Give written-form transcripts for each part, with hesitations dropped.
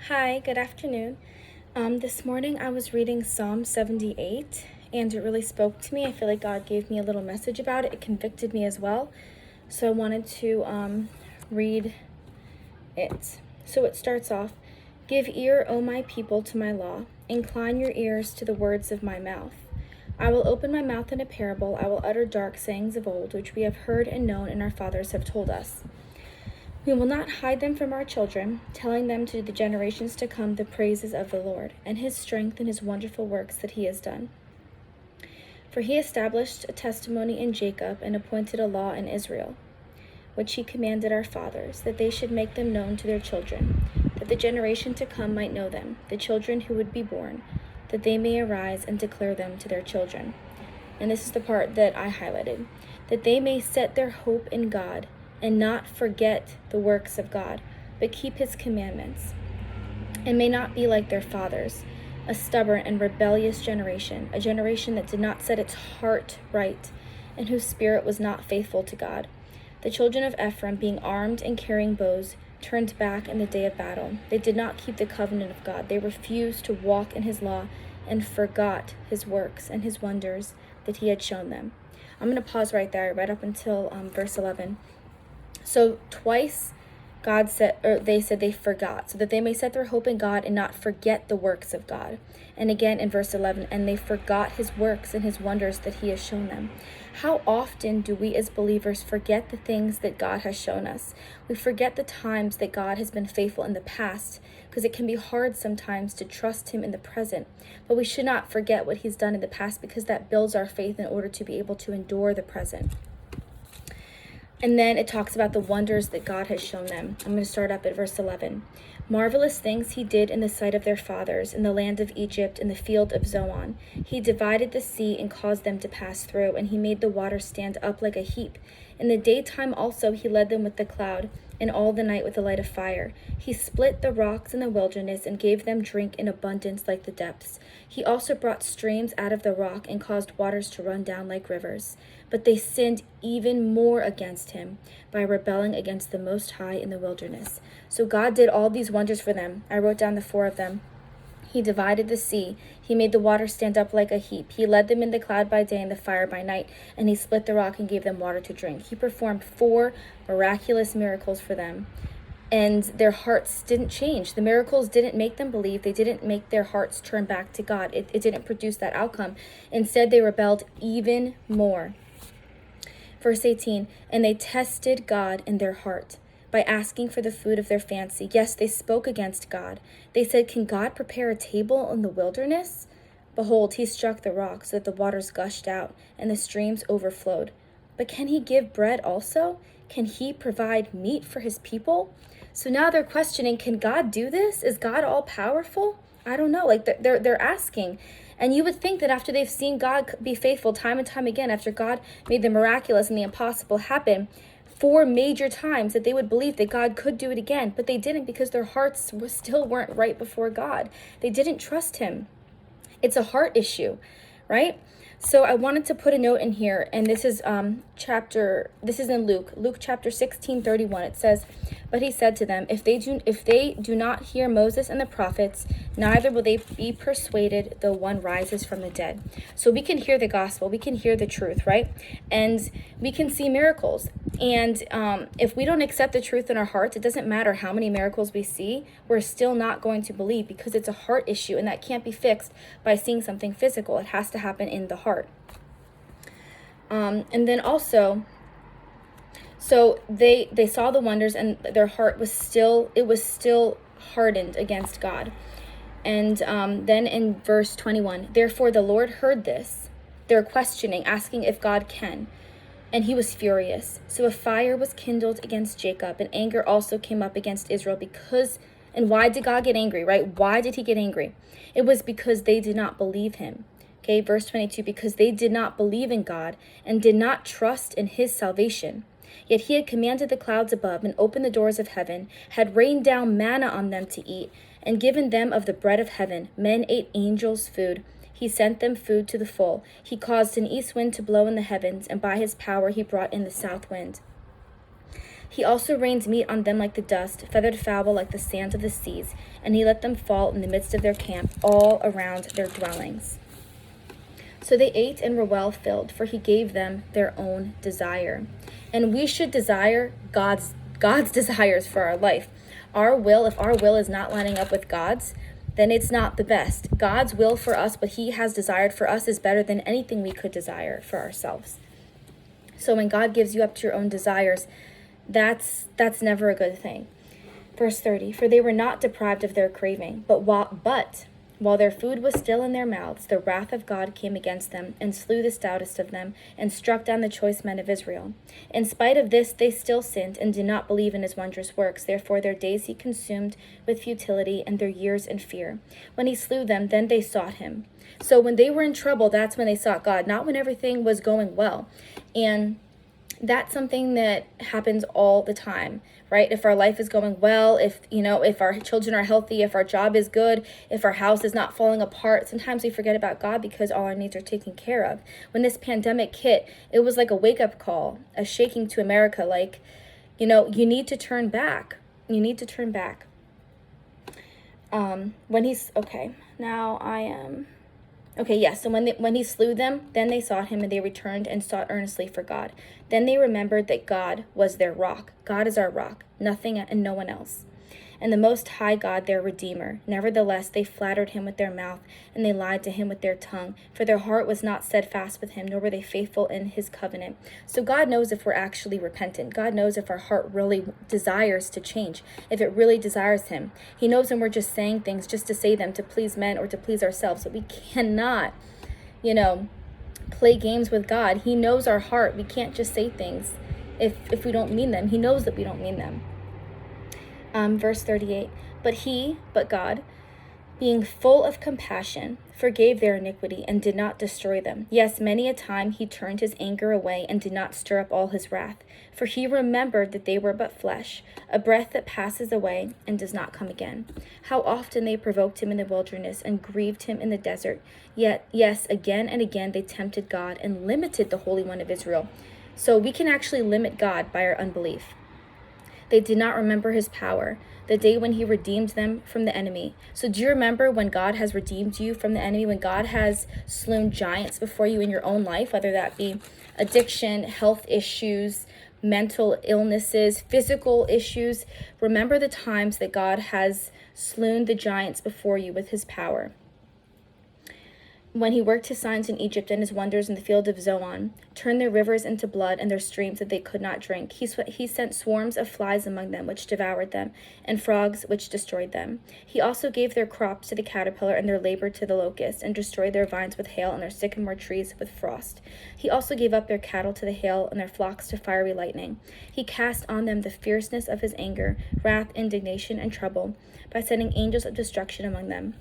Hi, good afternoon. This morning I was reading Psalm 78 and it really spoke to me. I feel like God gave me a little message about it. It convicted me as well. So I wanted to read it. So it starts off, "Give ear, O my people, to my law. Incline your ears to the words of my mouth. I will open my mouth in a parable. I will utter dark sayings of old, which we have heard and known and our fathers have told us. We will not hide them from our children, telling them to the generations to come the praises of the Lord, and his strength and his wonderful works that he has done. For he established a testimony in Jacob and appointed a law in Israel, which he commanded our fathers, that they should make them known to their children, that the generation to come might know them, the children who would be born, that they may arise and declare them to their children." And this is the part that I highlighted, "that they may set their hope in God, and not forget the works of God, but keep his commandments, and may not be like their fathers, a stubborn and rebellious generation, a generation that did not set its heart right, and whose spirit was not faithful to God. The children of Ephraim, being armed and carrying bows, turned back in the day of battle. They did not keep the covenant of God. They refused to walk in his law and forgot his works and his wonders that he had shown them." I'm going to pause right there, right up until verse 11. So twice they said they forgot, so that they may set their hope in God and not forget the works of God. And again in verse 11, "and they forgot his works and his wonders that he has shown them." How often do we as believers forget the things that God has shown us? We forget the times that God has been faithful in the past, because it can be hard sometimes to trust him in the present. But we should not forget what he's done in the past, because that builds our faith in order to be able to endure the present. And then it talks about the wonders that God has shown them. I'm going to start up at verse 11. "Marvelous things he did in the sight of their fathers, in the land of Egypt, in the field of Zoan. He divided the sea and caused them to pass through, and he made the water stand up like a heap. In the daytime also he led them with the cloud, and all the night with the light of fire. He split the rocks in the wilderness and gave them drink in abundance like the depths. He also brought streams out of the rock and caused waters to run down like rivers. But they sinned even more against him by rebelling against the Most High in the wilderness." So God did all these wonders for them. I wrote down the 4 of them. He divided the sea. He made the water stand up like a heap. He led them in the cloud by day and the fire by night. And he split the rock and gave them water to drink. He performed 4 miraculous miracles for them. And their hearts didn't change. The miracles didn't make them believe. They didn't make their hearts turn back to God. It didn't produce that outcome. Instead, they rebelled even more. Verse 18, "And they tested God in their heart by asking for the food of their fancy. Yes, they spoke against God. They said, 'Can God prepare a table in the wilderness?' Behold, he struck the rock so that the waters gushed out and the streams overflowed. But can he give bread also? Can he provide meat for his people?" So now they're questioning, can God do this? Is God all powerful? I don't know. Like they're asking. And you would think that after they've seen God be faithful time and time again, after God made the miraculous and the impossible happen 4 major times, that they would believe that God could do it again. But they didn't, because their hearts still weren't right before God. They didn't trust him. It's a heart issue, right? So I wanted to put a note in here, and this is in Luke chapter 16:31. It says, "But he said to them, if they do not hear Moses and the prophets, neither will they be persuaded, though one rises from the dead." So we can hear the gospel, we can hear the truth, right? And we can see miracles. And if we don't accept the truth in our hearts, it doesn't matter how many miracles we see, we're still not going to believe, because it's a heart issue, and that can't be fixed by seeing something physical. It has to happen in the heart. And then also, so they saw the wonders, and their heart was still hardened against God. And then in verse 21, "Therefore the Lord heard this." They're questioning, asking if God can. "And he was furious. So a fire was kindled against Jacob, and anger also came up against Israel and why did God get angry, right? Why did he get angry? It was because they did not believe him." Okay, verse 22, "Because they did not believe in God and did not trust in his salvation. Yet he had commanded the clouds above and opened the doors of heaven, had rained down manna on them to eat, and given them of the bread of heaven. Men ate angels' food. He sent them food to the full. He caused an east wind to blow in the heavens, and by his power he brought in the south wind." He also rained meat on them like the dust, feathered fowl like the sands of the seas, and he let them fall in the midst of their camp, all around their dwellings. So they ate and were well filled, for he gave them their own desire. And we should desire God's desires for our life. Our will, if our will is not lining up with God's, then it's not the best. God's will for us, what he has desired for us, is better than anything we could desire for ourselves. So when God gives you up to your own desires, that's never a good thing. Verse 30, for they were not deprived of their craving, but while their food was still in their mouths, the wrath of God came against them and slew the stoutest of them and struck down the choice men of Israel. In spite of this, they still sinned and did not believe in his wondrous works. Therefore, their days he consumed with futility and their years in fear. When he slew them, then they sought him. So when they were in trouble, that's when they sought God, not when everything was going well. And that's something that happens all the time, right? If our life is going well, if our children are healthy, if our job is good, if our house is not falling apart, sometimes we forget about God because all our needs are taken care of. When this pandemic hit, it was like a wake-up call, a shaking to America, like, you need to turn back. You need to turn back. So when he slew them, then they sought him, and they returned and sought earnestly for God. Then they remembered that God was their rock. God is our rock, nothing and no one else. And the Most High God, their Redeemer. Nevertheless, they flattered him with their mouth, and they lied to him with their tongue. For their heart was not steadfast with him, nor were they faithful in his covenant. So God knows if we're actually repentant. God knows if our heart really desires to change, if it really desires him. He knows when we're just saying things just to say them, to please men or to please ourselves. But we cannot, play games with God. He knows our heart. We can't just say things if we don't mean them. He knows that we don't mean them. Verse 38, but God, being full of compassion, forgave their iniquity and did not destroy them. Yes, many a time he turned his anger away and did not stir up all his wrath. For he remembered that they were but flesh, a breath that passes away and does not come again. How often they provoked him in the wilderness and grieved him in the desert. Yet, yes, again and again they tempted God and limited the Holy One of Israel. So we can actually limit God by our unbelief. They did not remember his power, the day when he redeemed them from the enemy. So do you remember when God has redeemed you from the enemy, when God has slain giants before you in your own life, whether that be addiction, health issues, mental illnesses, physical issues? Remember the times that God has slain the giants before you with his power. When he worked his signs in Egypt and his wonders in the field of Zoan, turned their rivers into blood and their streams that they could not drink. He sent swarms of flies among them, which devoured them, and frogs, which destroyed them. He also gave their crops to the caterpillar and their labor to the locust, and destroyed their vines with hail and their sycamore trees with frost. He also gave up their cattle to the hail and their flocks to fiery lightning. He cast on them the fierceness of his anger, wrath, indignation, and trouble, by sending angels of destruction among them.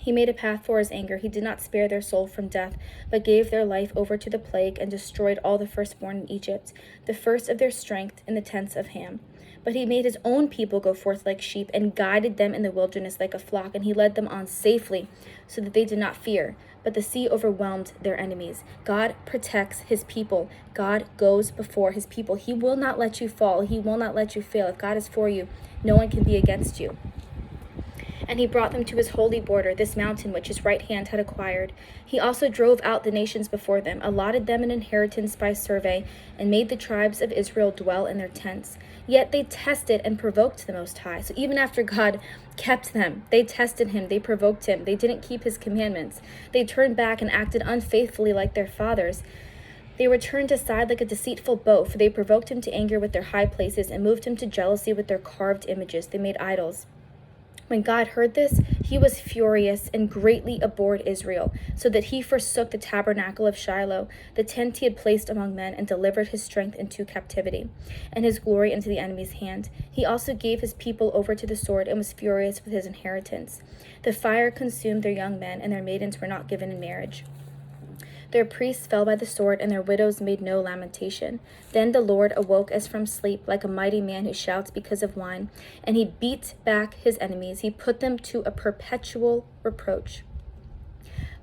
He made a path for his anger. He did not spare their soul from death, but gave their life over to the plague and destroyed all the firstborn in Egypt, the first of their strength in the tents of Ham. But he made his own people go forth like sheep and guided them in the wilderness like a flock, and he led them on safely so that they did not fear. But the sea overwhelmed their enemies. God protects his people. God goes before his people. He will not let you fall. He will not let you fail. If God is for you, no one can be against you. And he brought them to his holy border, this mountain which his right hand had acquired. He also drove out the nations before them, allotted them an inheritance by survey, and made the tribes of Israel dwell in their tents. Yet they tested and provoked the Most High. So even after God kept them, they tested him, they provoked him, they didn't keep his commandments. They turned back and acted unfaithfully like their fathers. They were turned aside like a deceitful bow, for they provoked him to anger with their high places and moved him to jealousy with their carved images. They made idols. When God heard this, he was furious and greatly abhorred Israel, so that he forsook the tabernacle of Shiloh, the tent he had placed among men, and delivered his strength into captivity, and his glory into the enemy's hand. He also gave his people over to the sword and was furious with his inheritance. The fire consumed their young men, and their maidens were not given in marriage. Their priests fell by the sword, and their widows made no lamentation. Then the Lord awoke as from sleep, like a mighty man who shouts because of wine, and he beat back his enemies. He put them to a perpetual reproach.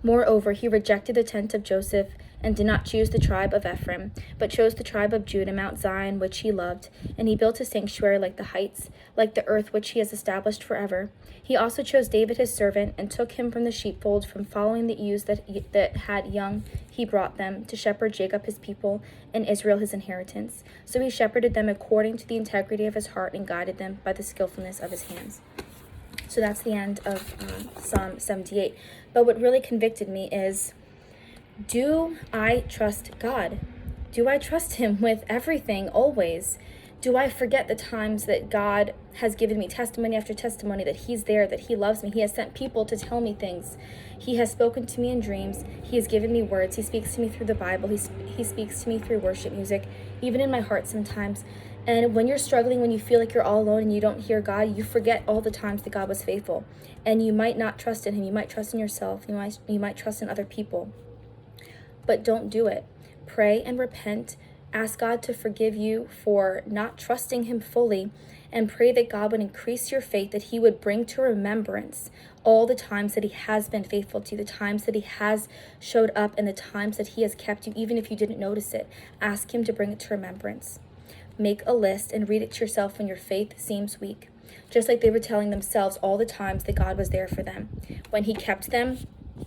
Moreover, he rejected the tent of Joseph and did not choose the tribe of Ephraim, but chose the tribe of Judah, Mount Zion, which he loved. And he built a sanctuary like the heights, like the earth which he has established forever. He also chose David his servant, and took him from the sheepfold, from following the ewes that had young. He brought them to shepherd Jacob his people, and Israel his inheritance. So he shepherded them according to the integrity of his heart, and guided them by the skillfulness of his hands. So that's the end of Psalm 78. But what really convicted me is, do I trust God? Do I trust him with everything, always? Do I forget the times that God has given me testimony after testimony, that he's there, that he loves me? He has sent people to tell me things. He has spoken to me in dreams. He has given me words. He speaks to me through the Bible. He speaks to me through worship music, even in my heart sometimes. And when you're struggling, when you feel like you're all alone and you don't hear God, you forget all the times that God was faithful. And you might not trust in him. You might trust in yourself. You might trust in other people. But don't do it. Pray and repent. Ask God to forgive you for not trusting him fully, and pray that God would increase your faith, that he would bring to remembrance all the times that he has been faithful to you, the times that he has showed up, and the times that he has kept you, even if you didn't notice it. Ask him to bring it to remembrance. Make a list and read it to yourself when your faith seems weak. Just like they were telling themselves all the times that God was there for them. When he kept them,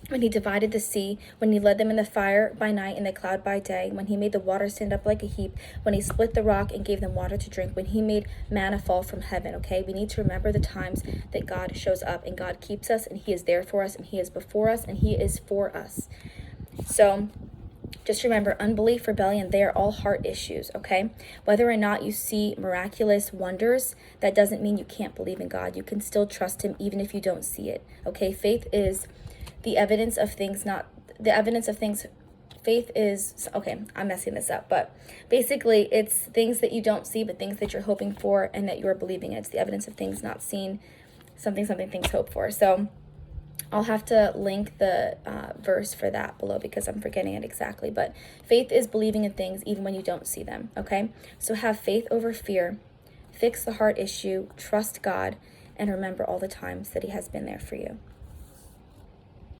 when he divided the sea, when he led them in the fire by night and the cloud by day, when he made the water stand up like a heap, when he split the rock and gave them water to drink, when he made manna fall from heaven, okay? We need to remember the times that God shows up, and God keeps us, and he is there for us, and he is before us, and he is for us. So just remember, unbelief, rebellion, they are all heart issues, okay? Whether or not you see miraculous wonders, that doesn't mean you can't believe in God. You can still trust him even if you don't see it, okay? Faith is the evidence of things, not the evidence of things. Faith is, okay, I'm messing this up, but basically it's things that you don't see, but things that you're hoping for and that you're believing in. It's the evidence of things not seen, something things hoped for. So I'll have to link the verse for that below because I'm forgetting it exactly. But faith is believing in things even when you don't see them, okay? So have faith over fear, fix the heart issue, trust God, and remember all the times that he has been there for you.